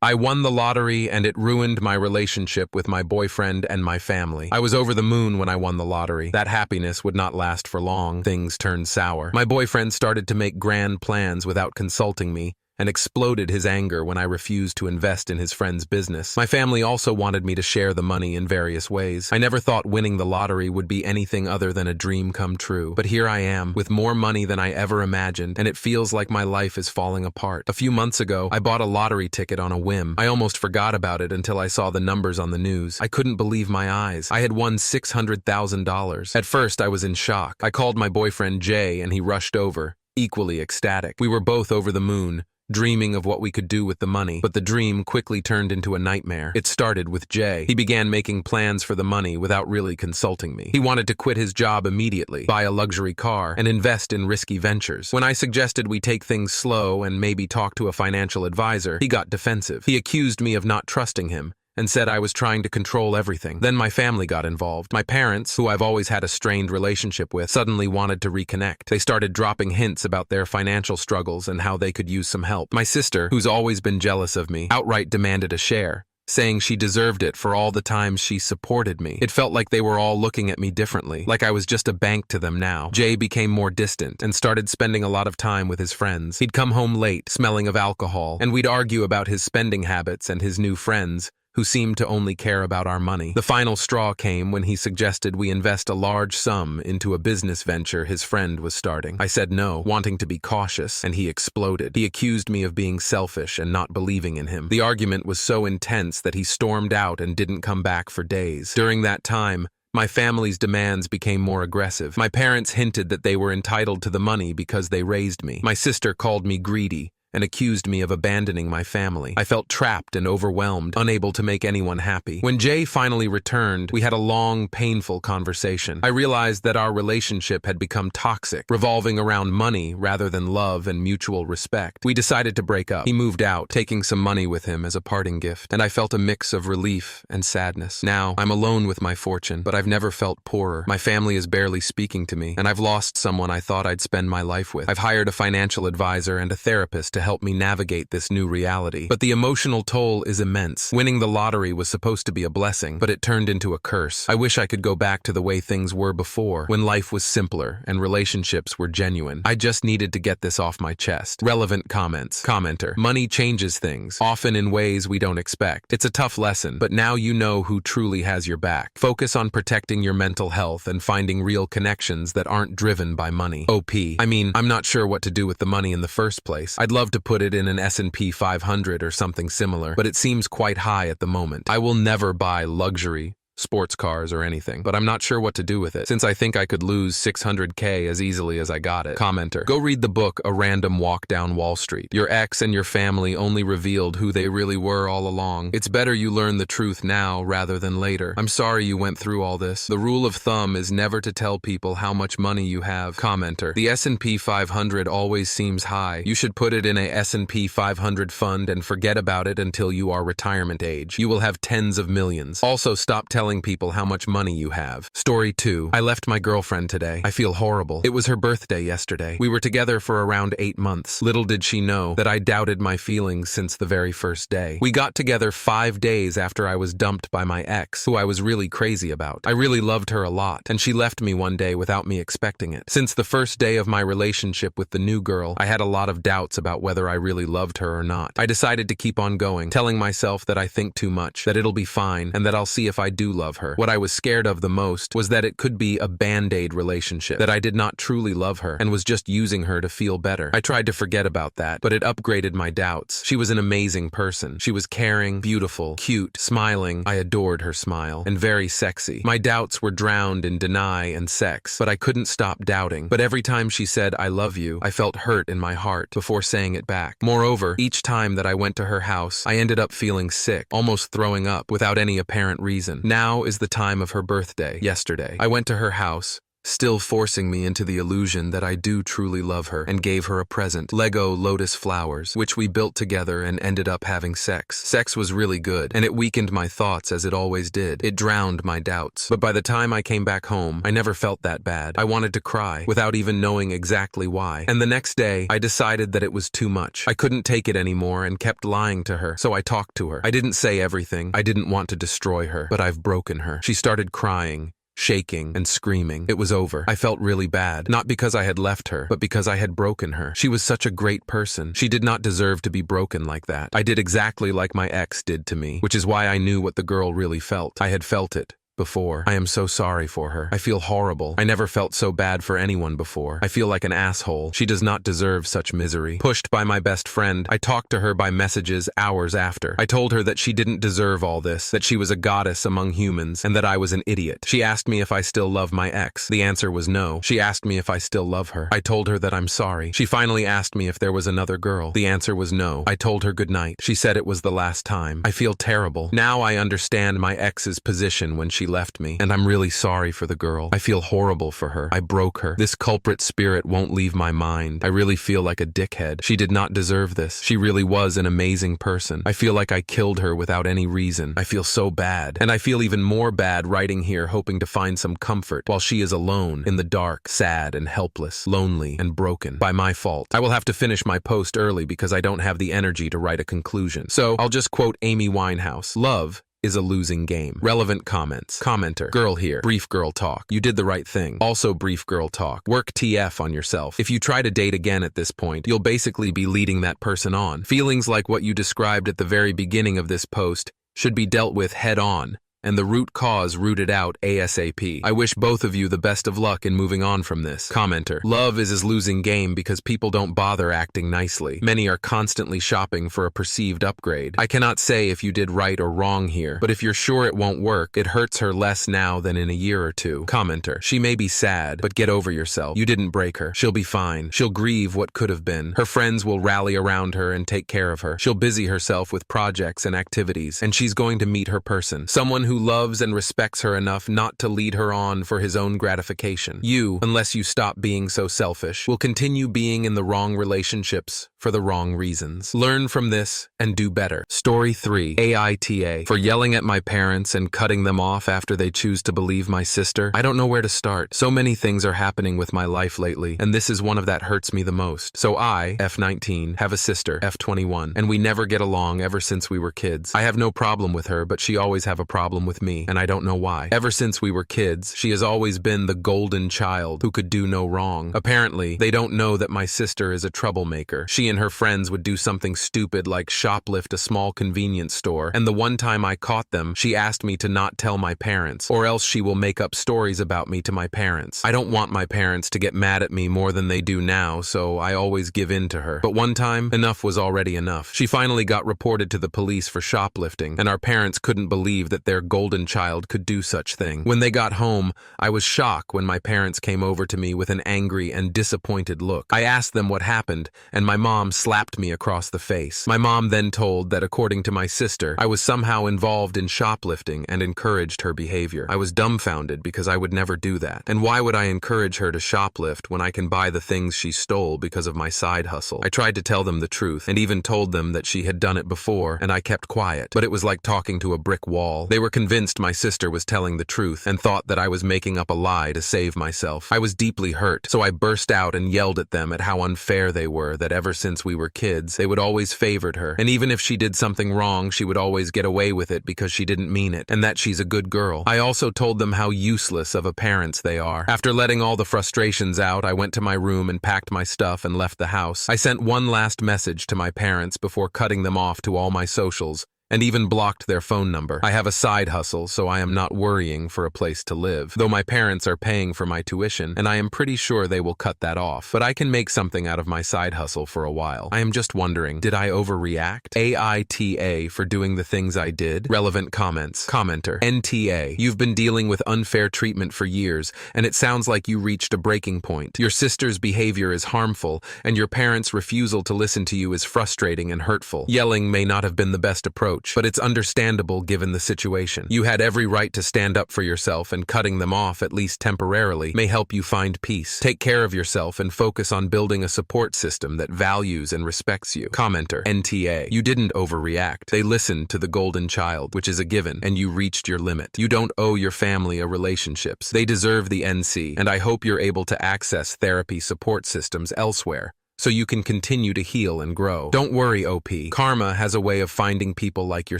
I won the lottery and it ruined my relationship with my boyfriend and my family. I was over the moon when I won the lottery. That happiness would not last for long. Things turned sour. My boyfriend started to make grand plans without consulting me and exploded his anger when I refused to invest in his friend's business. My family also wanted me to share the money in various ways. I never thought winning the lottery would be anything other than a dream come true. But here I am, with more money than I ever imagined, and it feels like my life is falling apart. A few months ago, I bought a lottery ticket on a whim. I almost forgot about it until I saw the numbers on the news. I couldn't believe my eyes. I had won $600,000. At first, I was in shock. I called my boyfriend Jay, and he rushed over, equally ecstatic. We were both over the moon, dreaming of what we could do with the money, but the dream quickly turned into a nightmare. It started with Jay. He began making plans for the money without really consulting me. He wanted to quit his job immediately, buy a luxury car, and invest in risky ventures. When I suggested we take things slow and maybe talk to a financial advisor, he got defensive. He accused me of not trusting him and said I was trying to control everything. Then my family got involved. My parents, who I've always had a strained relationship with, suddenly wanted to reconnect. They started dropping hints about their financial struggles and how they could use some help. My sister, who's always been jealous of me, outright demanded a share, saying she deserved it for all the times she supported me. It felt like they were all looking at me differently, like I was just a bank to them now. Jay became more distant and started spending a lot of time with his friends. He'd come home late, smelling of alcohol, and we'd argue about his spending habits and his new friends, who seemed to only care about our money. The final straw came when he suggested we invest a large sum into a business venture his friend was starting. I said no, wanting to be cautious, and he exploded. He accused me of being selfish and not believing in him. The argument was so intense that he stormed out and didn't come back for days. During that time, my family's demands became more aggressive. My parents hinted that they were entitled to the money because they raised me. My sister called me greedy and accused me of abandoning my family. I felt trapped and overwhelmed, unable to make anyone happy. When Jay finally returned, we had a long, painful conversation. I realized that our relationship had become toxic, revolving around money rather than love and mutual respect. We decided to break up. He moved out, taking some money with him as a parting gift, and I felt a mix of relief and sadness. Now, I'm alone with my fortune, but I've never felt poorer. My family is barely speaking to me, and I've lost someone I thought I'd spend my life with. I've hired a financial advisor and a therapist to help me navigate this new reality. But the emotional toll is immense. Winning the lottery was supposed to be a blessing, but it turned into a curse. I wish I could go back to the way things were before, when life was simpler and relationships were genuine. I just needed to get this off my chest. Relevant comments. Commenter: money changes things, often in ways we don't expect. It's a tough lesson, but now you know who truly has your back. Focus on protecting your mental health and finding real connections that aren't driven by money. OP. I'm not sure what to do with the money in the first place. I'd love to put it in an S&P 500 or something similar, but it seems quite high at the moment. I will never buy luxury, sports cars or anything, but I'm not sure what to do with it, since I think I could lose $600K as easily as I got it. Commenter: go read the book A Random Walk Down Wall Street. Your ex and your family only revealed who they really were all along. It's better you learn the truth now rather than later. I'm sorry you went through all this. The rule of thumb is never to tell people how much money you have. Commenter: the S&P 500 always seems high. You should put it in a S&P 500 fund and forget about it until you are retirement age. You will have tens of millions. Also, stop telling people how much money you have. Story 2. I left my girlfriend today. I feel horrible. It was her birthday yesterday. We were together for around 8 months. Little did she know that I doubted my feelings since the very first day. We got together 5 days after I was dumped by my ex, who I was really crazy about. I really loved her a lot, and she left me one day without me expecting it. Since the first day of my relationship with the new girl, I had a lot of doubts about whether I really loved her or not. I decided to keep on going, telling myself that I think too much, that it'll be fine, and that I'll see if I do love her. What I was scared of the most was that it could be a band-aid relationship, that I did not truly love her and was just using her to feel better. I tried to forget about that, but it upgraded my doubts. She was an amazing person. She was caring, beautiful, cute, smiling. I adored her smile, and very sexy. My doubts were drowned in deny and sex, but I couldn't stop doubting. But every time she said, "I love you," I felt hurt in my heart before saying it back. Moreover, each time that I went to her house, I ended up feeling sick, almost throwing up, without any apparent reason. Now is the time of her birthday, yesterday. I went to her house, still forcing me into the illusion that I do truly love her, and gave her a present, Lego lotus flowers, which we built together and ended up having sex. Sex was really good, and it weakened my thoughts as it always did. It drowned my doubts. But by the time I came back home, I never felt that bad. I wanted to cry, without even knowing exactly why. And the next day, I decided that it was too much. I couldn't take it anymore and kept lying to her, so I talked to her. I didn't say everything. I didn't want to destroy her, but I've broken her. She started crying, shaking, and screaming. It was over. I felt really bad, not because I had left her, but because I had broken her. She was such a great person. She did not deserve to be broken like that. I did exactly like my ex did to me, which is why I knew what the girl really felt. I had felt it before. I am so sorry for her. I feel horrible. I never felt so bad for anyone before. I feel like an asshole. She does not deserve such misery. Pushed by my best friend, I talked to her by messages hours after. I told her that she didn't deserve all this, that she was a goddess among humans, and that I was an idiot. She asked me if I still love my ex. The answer was no. She asked me if I still love her. I told her that I'm sorry. She finally asked me if there was another girl. The answer was no. I told her goodnight. She said it was the last time. I feel terrible. Now I understand my ex's position when she left me, and I'm really sorry for the girl. I feel horrible for her. I broke her. This culprit spirit won't leave my mind. I really feel like a dickhead. She did not deserve this. She really was an amazing person. I feel like I killed her without any reason. I feel so bad. And I feel even more bad writing here hoping to find some comfort while she is alone, in the dark, sad and helpless, lonely and broken. By my fault. I will have to finish my post early because I don't have the energy to write a conclusion. So I'll just quote Amy Winehouse. Love is a losing game. Relevant comments. Commenter. Girl here. Brief girl talk. You did the right thing. Also brief girl talk. Work TF on yourself. If you try to date again at this point, you'll basically be leading that person on. Feelings like what you described at the very beginning of this post should be dealt with head on, and the root cause rooted out ASAP. I wish both of you the best of luck in moving on from this. Commenter. Love is his losing game because people don't bother acting nicely. Many are constantly shopping for a perceived upgrade. I cannot say if you did right or wrong here, but if you're sure it won't work, it hurts her less now than in a year or two. Commenter. She may be sad, but get over yourself. You didn't break her. She'll be fine. She'll grieve what could have been. Her friends will rally around her and take care of her. She'll busy herself with projects and activities, and she's going to meet her person. Someone who loves and respects her enough not to lead her on for his own gratification. You, unless you stop being so selfish, will continue being in the wrong relationships for the wrong reasons. Learn from this and do better. Story 3. AITA. For yelling at my parents and cutting them off after they choose to believe my sister, I don't know where to start. So many things are happening with my life lately, and this is one of that hurts me the most. So I, F19, have a sister, F21, and we never get along ever since we were kids. I have no problem with her, but she always have a problem with me, and I don't know why. Ever since we were kids, she has always been the golden child who could do no wrong. Apparently, they don't know that my sister is a troublemaker. She and her friends would do something stupid like shoplift a small convenience store, and the one time I caught them, she asked me to not tell my parents, or else she will make up stories about me to my parents. I don't want my parents to get mad at me more than they do now, so I always give in to her. But one time, enough was already enough. She finally got reported to the police for shoplifting, and our parents couldn't believe that their golden child could do such thing. When they got home, I was shocked when my parents came over to me with an angry and disappointed look. I asked them what happened, and my mom slapped me across the face. My mom then told that according to my sister, I was somehow involved in shoplifting and encouraged her behavior. I was dumbfounded because I would never do that. And why would I encourage her to shoplift when I can buy the things she stole because of my side hustle? I tried to tell them the truth and even told them that she had done it before, and I kept quiet. But it was like talking to a brick wall. They were convinced my sister was telling the truth and thought that I was making up a lie to save myself. I was deeply hurt, so I burst out and yelled at them at how unfair they were, that ever since we were kids, they would always favored her, and even if she did something wrong, she would always get away with it because she didn't mean it, and that she's a good girl. I also told them how useless of a parents they are. After letting all the frustrations out, I went to my room and packed my stuff and left the house. I sent one last message to my parents before cutting them off to all my socials, and even blocked their phone number. I have a side hustle, so I am not worrying for a place to live, though my parents are paying for my tuition, and I am pretty sure they will cut that off. But I can make something out of my side hustle for a while. I am just wondering, did I overreact? AITA for doing the things I did? Relevant comments. Commenter. NTA. You've been dealing with unfair treatment for years, and it sounds like you reached a breaking point. Your sister's behavior is harmful, and your parents' refusal to listen to you is frustrating and hurtful. Yelling may not have been the best approach, approach, but it's understandable given the situation. You had every right to stand up for yourself, and cutting them off, at least temporarily, may help you find peace. Take care of yourself and focus on building a support system that values and respects you. Commenter, NTA. You didn't overreact. They listened to the golden child, which is a given, and you reached your limit. You don't owe your family a relationships. They deserve the NC, and I hope you're able to access therapy support systems elsewhere, so you can continue to heal and grow. Don't worry, OP. Karma has a way of finding people like your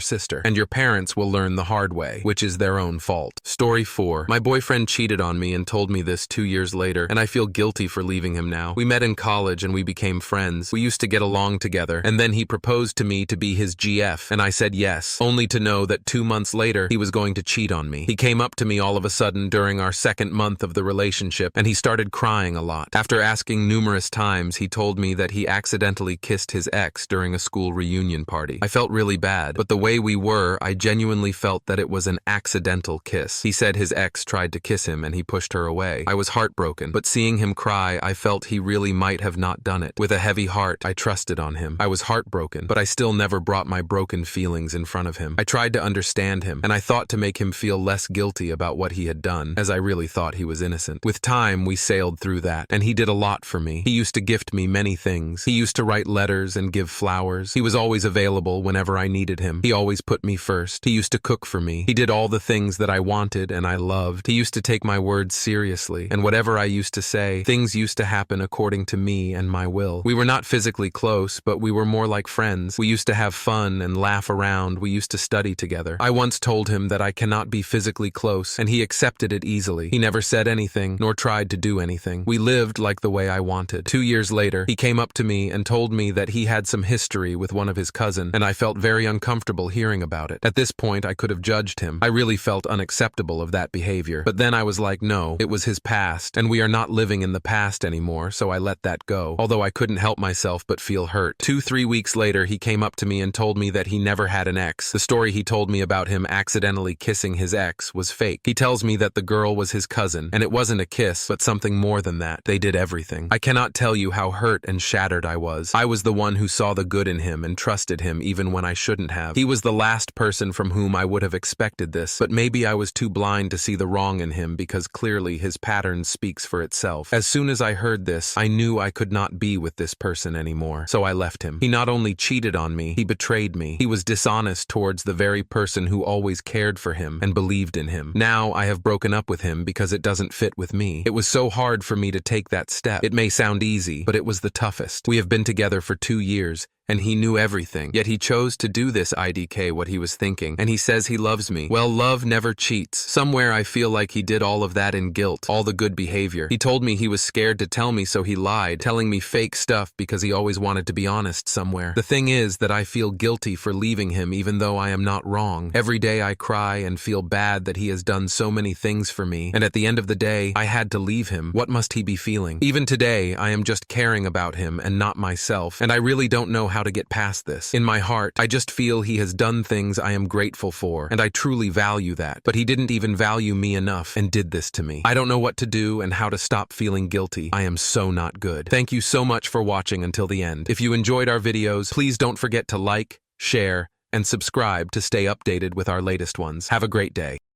sister, and your parents will learn the hard way, which is their own fault. Story 4. My boyfriend cheated on me and told me this 2 years later, and I feel guilty for leaving him now. We met in college and we became friends. We used to get along together, and then he proposed to me to be his GF, and I said yes, only to know that 2 months later, he was going to cheat on me. He came up to me all of a sudden during our second month of the relationship, and he started crying a lot. After asking numerous times, he told me that he accidentally kissed his ex during a school reunion party. I felt really bad, but the way we were, I genuinely felt that it was an accidental kiss. He said his ex tried to kiss him and he pushed her away. I was heartbroken, but seeing him cry, I felt he really might have not done it. With a heavy heart, I trusted on him. I was heartbroken, but I still never brought my broken feelings in front of him. I tried to understand him, and I thought to make him feel less guilty about what he had done, as I really thought he was innocent. With time, we sailed through that, and he did a lot for me. He used to gift me many things. He used to write letters and give flowers. He was always available whenever I needed him. He always put me first. He used to cook for me. He did all the things that I wanted and I loved. He used to take my words seriously, and whatever I used to say, things used to happen according to me and my will. We were not physically close, but we were more like friends. We used to have fun and laugh around. We used to study together. I once told him that I cannot be physically close, and he accepted it easily. He never said anything, nor tried to do anything. We lived like the way I wanted. 2 years later, he came up to me and told me that he had some history with one of his cousins, and I felt very uncomfortable hearing about it. At this point, I could have judged him. I really felt unacceptable of that behavior. But then I was like, no, it was his past, and we are not living in the past anymore, so I let that go, although I couldn't help myself but feel hurt. 2-3 weeks later, he came up to me and told me that he never had an ex. The story he told me about him accidentally kissing his ex was fake. He tells me that the girl was his cousin, and it wasn't a kiss, but something more than that. They did everything. I cannot tell you how hurt and shattered I was. I was the one who saw the good in him and trusted him even when I shouldn't have. He was the last person from whom I would have expected this, but maybe I was too blind to see the wrong in him because clearly his pattern speaks for itself. As soon as I heard this, I knew I could not be with this person anymore, so I left him. He not only cheated on me, he betrayed me. He was dishonest towards the very person who always cared for him and believed in him. Now I have broken up with him because it doesn't fit with me. It was so hard for me to take that step. It may sound easy, but it was the toughest. We have been together for 2 years, and he knew everything. Yet he chose to do this. IDK what he was thinking, and he says he loves me. Well, love never cheats. Somewhere I feel like he did all of that in guilt, all the good behavior. He told me he was scared to tell me, so he lied, telling me fake stuff because he always wanted to be honest somewhere. The thing is that I feel guilty for leaving him even though I am not wrong. Every day I cry and feel bad that he has done so many things for me, and at the end of the day, I had to leave him. What must he be feeling? Even today, I am just caring about him and not myself, and I really don't know how to get past this. In my heart, I just feel he has done things I am grateful for, and I truly value that. But he didn't even value me enough and did this to me. I don't know what to do and how to stop feeling guilty. I am so not good. Thank you so much for watching until the end. If you enjoyed our videos, please don't forget to like, share, and subscribe to stay updated with our latest ones. Have a great day.